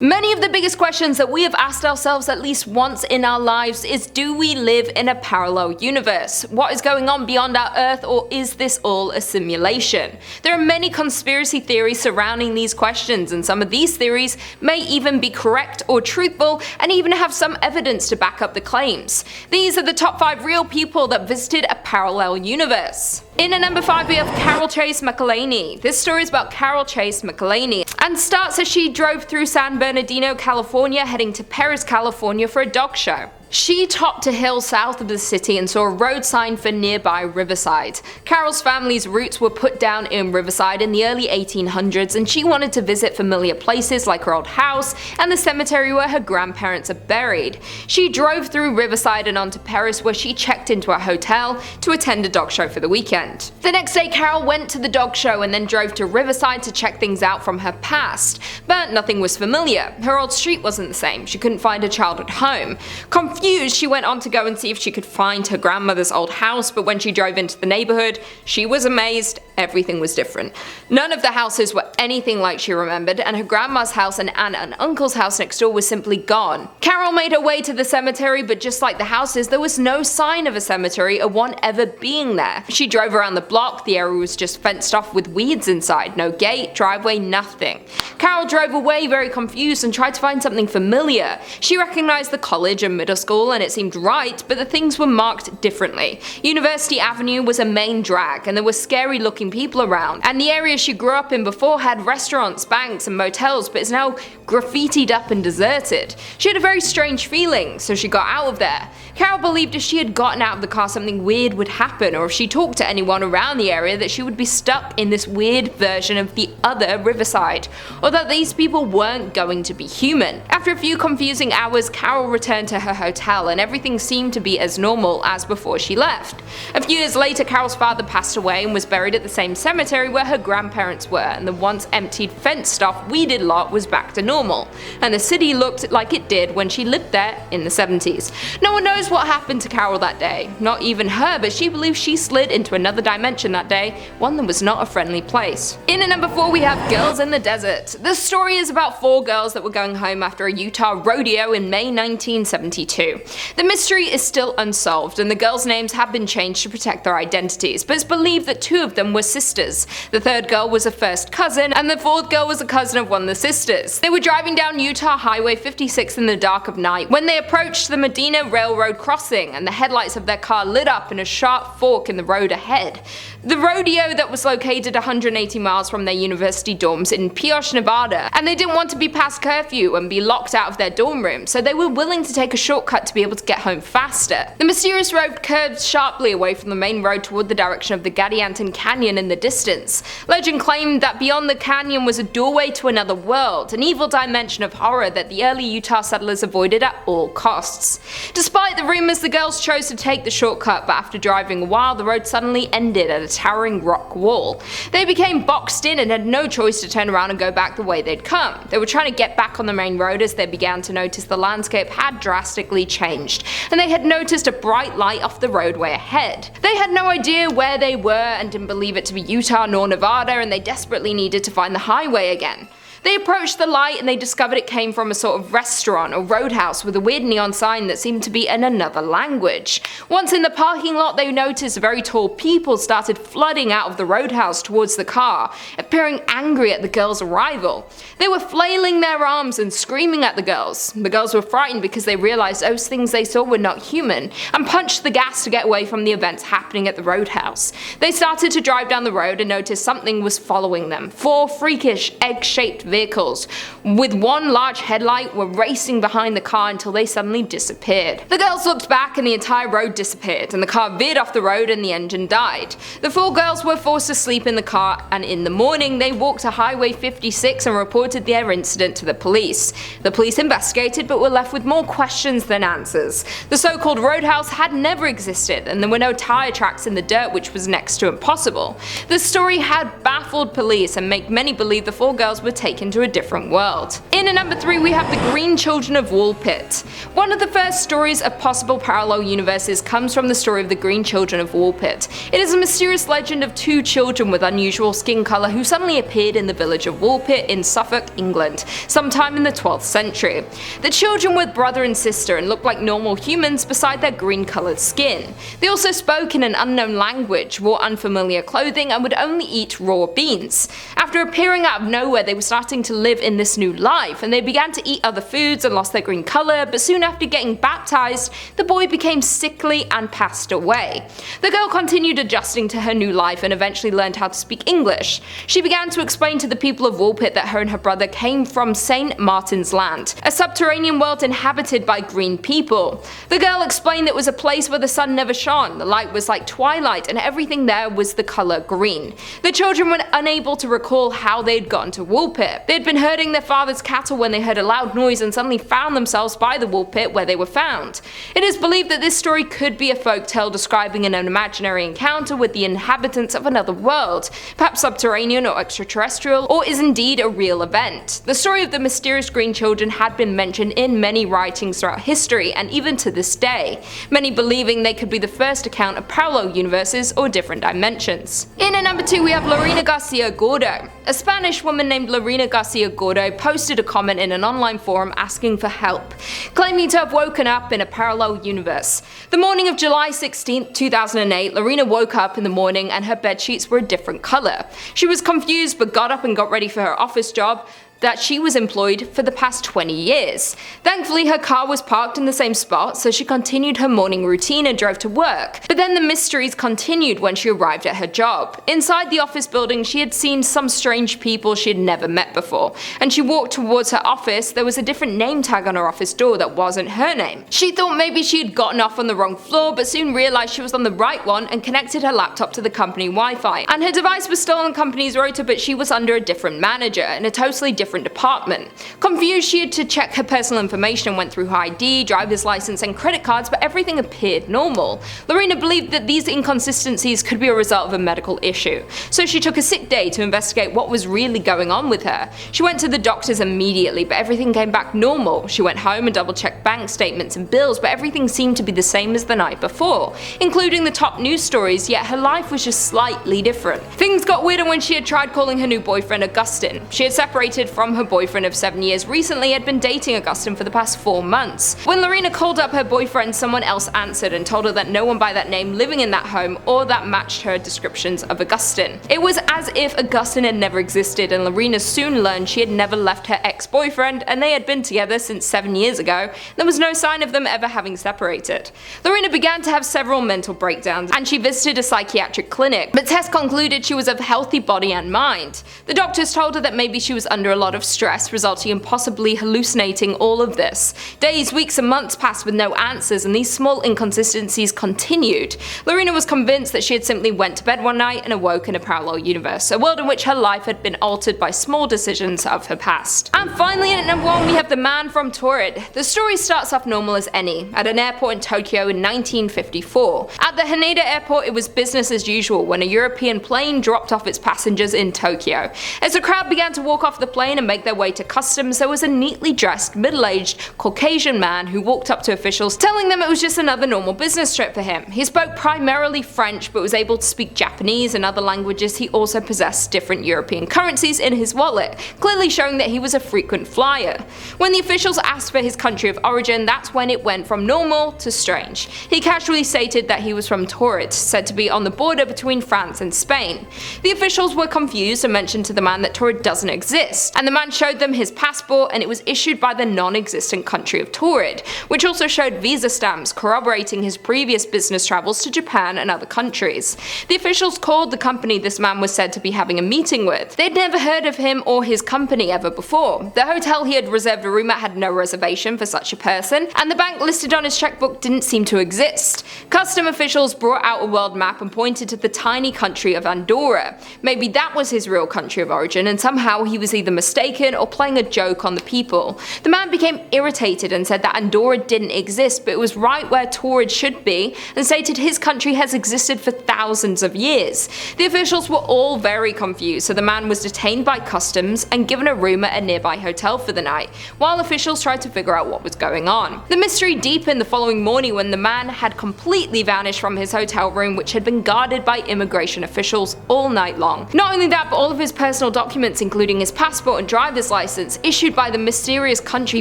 Many of the biggest questions that we have asked ourselves at least once in our lives is, do we live in a parallel universe? What is going on beyond our Earth, or is this all a simulation? There are many conspiracy theories surrounding these questions, and some of these theories may even be correct or truthful and even have some evidence to back up the claims. These are the top 5 real people that visited a parallel universe. In at number 5 we have Carol Chase McElheney. This story is about Carol Chase McElheney and starts as she drove through San Bernardino, California, heading to Perris, California for a dog show. She topped a hill south of the city and saw a road sign for nearby Riverside. Carol's family's roots were put down in Riverside in the early 1800s, and she wanted to visit familiar places like her old house and the cemetery where her grandparents are buried. She drove through Riverside and onto Perris, where she checked into a hotel to attend a dog show for the weekend. The next day, Carol went to the dog show and then drove to Riverside to check things out from her past, but nothing was familiar. Her old street wasn't the same. She couldn't find her childhood home. Confused, she went on to go and see if she could find her grandmother's old house, but when she drove into the neighborhood, she was amazed. Everything was different. None of the houses were anything like she remembered, and her grandma's house and aunt and uncle's house next door was simply gone. Carol made her way to the cemetery, but just like the houses, there was no sign of a cemetery or one ever being there. She drove around the block. The area was just fenced off with weeds inside. No gate, driveway, nothing. Carol drove away very confused and tried to find something familiar. She recognized the college and middle school, and it seemed right, but the things were marked differently. University Avenue was a main drag, and there were scary looking people around, and the area she grew up in before had restaurants, banks and motels, but is now graffitied up and deserted. She had a very strange feeling, so she got out of there. Carol believed if she had gotten out of the car something weird would happen, or if she talked to anyone around the area that she would be stuck in this weird version of the other Riverside, or that these people weren't going to be human. After a few confusing hours, Carol returned to her hotel and everything seemed to be as normal as before she left. A few years later, Carol's father passed away and was buried at the same cemetery where her grandparents were, and the once emptied, fenced-off, weeded lot was back to normal, and the city looked like it did when she lived there in the 70s. No one knows what happened to Carol that day, not even her, but she believes she slid into another dimension that day, one that was not a friendly place. In at number 4 we have Girls in the Desert. This story is about 4 girls that were going home after a Utah rodeo in May 1972. The mystery is still unsolved, and the girls' names have been changed to protect their identities, but it's believed that 2 of them were sisters. The 3rd girl was a first cousin, and the 4th girl was a cousin of one of the sisters. They were driving down Utah Highway 56 in the dark of night when they approached the Medina Railroad crossing, and the headlights of their car lit up in a sharp fork in the road ahead. The rodeo that was located 180 miles from their university dorms in Pioche, Nevada, and they didn't want to be past curfew and be locked out of their dorm room, so they were willing to take a shortcut to be able to get home faster. The mysterious road curved sharply away from the main road toward the direction of the Gadianton Canyon in the distance. Legend claimed that beyond the canyon was a doorway to another world, an evil dimension of horror that the early Utah settlers avoided at all costs. Despite the rumors, the girls chose to take the shortcut, but after driving a while, the road suddenly ended at a towering rock wall. They became boxed in and had no choice to turn around and go back the way they'd come. They were trying to get back on the main road as they began to notice the landscape had drastically changed, and they had noticed a bright light off the roadway ahead. They had no idea where they were and didn't believe it to be Utah nor Nevada, and they desperately needed to find the highway again. They approached the light and they discovered it came from a sort of restaurant or roadhouse with a weird neon sign that seemed to be in another language. Once in the parking lot, they noticed very tall people started flooding out of the roadhouse towards the car, appearing angry at the girls' arrival. They were flailing their arms and screaming at the girls. The girls were frightened because they realized those things they saw were not human, and punched the gas to get away from the events happening at the roadhouse. They started to drive down the road and noticed something was following them. 4 freakish, egg-shaped vehicles with one large headlight were racing behind the car until they suddenly disappeared. The girls looked back and the entire road disappeared, and the car veered off the road and the engine died. The 4 girls were forced to sleep in the car, and in the morning they walked to Highway 56 and reported their incident to the police. The police investigated but were left with more questions than answers. The so-called roadhouse had never existed, and there were no tire tracks in the dirt, which was next to impossible. The story had baffled police and made many believe the 4 girls were taken taken to a different world. In at number 3 we have the Green Children of Whoolpit. One of the first stories of possible parallel universes comes from the story of the Green Children of Whoolpit. It is a mysterious legend of 2 children with unusual skin colour who suddenly appeared in the village of Whoolpit in Suffolk, England, sometime in the 12th century. The children were brother and sister and looked like normal humans beside their green coloured skin. They also spoke in an unknown language, wore unfamiliar clothing, and would only eat raw beans. After appearing out of nowhere, they were starting to live in this new life, and they began to eat other foods and lost their green colour, but soon after getting baptised, the boy became sickly and passed away. The girl continued adjusting to her new life and eventually learned how to speak English. She began to explain to the people of Whoolpit that her and her brother came from St. Martin's Land, a subterranean world inhabited by green people. The girl explained it was a place where the sun never shone, the light was like twilight, and everything there was the colour green. The children were unable to recall how they had gotten to Whoolpit. They had been herding their father's cattle when they heard a loud noise and suddenly found themselves by the Whoolpit where they were found. It is believed that this story could be a folktale describing an imaginary encounter with the inhabitants of another world, perhaps subterranean or extraterrestrial, or is indeed a real event. The story of the mysterious green children had been mentioned in many writings throughout history and even to this day, many believing they could be the first account of parallel universes or different dimensions. In at number 2 we have Lerina Garcia Gordo. A Spanish woman named Lerina Garcia Gordo posted a comment in an online forum asking for help, claiming to have woken up in a parallel universe. The morning of July 16, 2008, Lerina woke up in the morning and her bedsheets were a different colour. She was confused but got up and got ready for her office job that she was employed for the past 20 years. Thankfully, her car was parked in the same spot, so she continued her morning routine and drove to work. But then the mysteries continued when she arrived at her job. Inside the office building, she had seen some strange people she had never met before, and she walked towards her office. There was a different name tag on her office door that wasn't her name. She thought maybe she had gotten off on the wrong floor, but soon realized she was on the right one and connected her laptop to the company Wi-Fi. And her device was still on the company's rota, but she was under a different manager in a totally different department. Confused, she had to check her personal information and went through her ID, driver's license and credit cards, but everything appeared normal. Lerina believed that these inconsistencies could be a result of a medical issue, so she took a sick day to investigate what was really going on with her. She went to the doctors immediately, but everything came back normal. She went home and double-checked bank statements and bills, but everything seemed to be the same as the night before, including the top news stories, yet her life was just slightly different. Things got weirder when she had tried calling her new boyfriend Augustin. She had separated from her boyfriend of 7 years recently, had been dating Augustin for the past 4 months. When Lerina called up her boyfriend, someone else answered and told her that no one by that name living in that home or that matched her descriptions of Augustin. It was as if Augustin had never existed, and Lerina soon learned she had never left her ex-boyfriend and they had been together since 7 years ago. There was no sign of them ever having separated. Lerina began to have several mental breakdowns and she visited a psychiatric clinic, but tests concluded she was of healthy body and mind. The doctors told her that maybe she was under a lot of stress, resulting in possibly hallucinating all of this. Days, weeks and months passed with no answers, and these small inconsistencies continued. Lerina was convinced that she had simply went to bed one night and awoke in a parallel universe, a world in which her life had been altered by small decisions of her past. And finally, at number 1 we have the Man From Taured. The story starts off normal as any, at an airport in Tokyo in 1954. At the Haneda airport, it was business as usual when a European plane dropped off its passengers in Tokyo. As the crowd began to walk off the plane and make their way to customs, there was a neatly dressed, middle-aged Caucasian man who walked up to officials telling them it was just another normal business trip for him. He spoke primarily French but was able to speak Japanese and other languages. He also possessed different European currencies in his wallet, clearly showing that he was a frequent flyer. When the officials asked for his country of origin, that's when it went from normal to strange. He casually stated that he was from Taured, said to be on the border between France and Spain. The officials were confused and mentioned to the man that Taured doesn't exist, and the man showed them his passport, and it was issued by the non-existent country of Taured, which also showed visa stamps corroborating his previous business travels to Japan and other countries. The officials called the company this man was said to be having a meeting with. They'd never heard of him or his company ever before. The hotel he had reserved a room at had no reservation for such a person, and the bank listed on his checkbook didn't seem to exist. Custom officials brought out a world map and pointed to the tiny country of Andorra. Maybe that was his real country of origin, and somehow he was either mistaken or playing a joke on the people. The man became irritated and said that Andorra didn't exist, but it was right where Taured should be, and stated his country has existed for thousands of years. The officials were all very confused, so the man was detained by customs and given a room at a nearby hotel for the night, while officials tried to figure out what was going on. The mystery deepened the following morning when the man had completely vanished from his hotel room, which had been guarded by immigration officials all night long. Not only that, but all of his personal documents, including his passport and driver's license, issued by the mysterious country,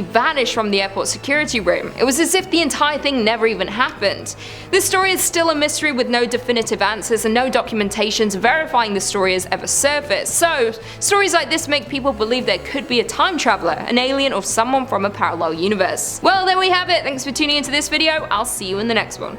vanished from the airport security room. It was as if the entire thing never even happened. This story is still a mystery with no definitive answers and no documentations verifying the story has ever surfaced. So, stories like this make people believe there could be a time traveler, an alien, or someone from a parallel universe. Well, there we have it. Thanks for tuning into this video. I'll see you in the next one.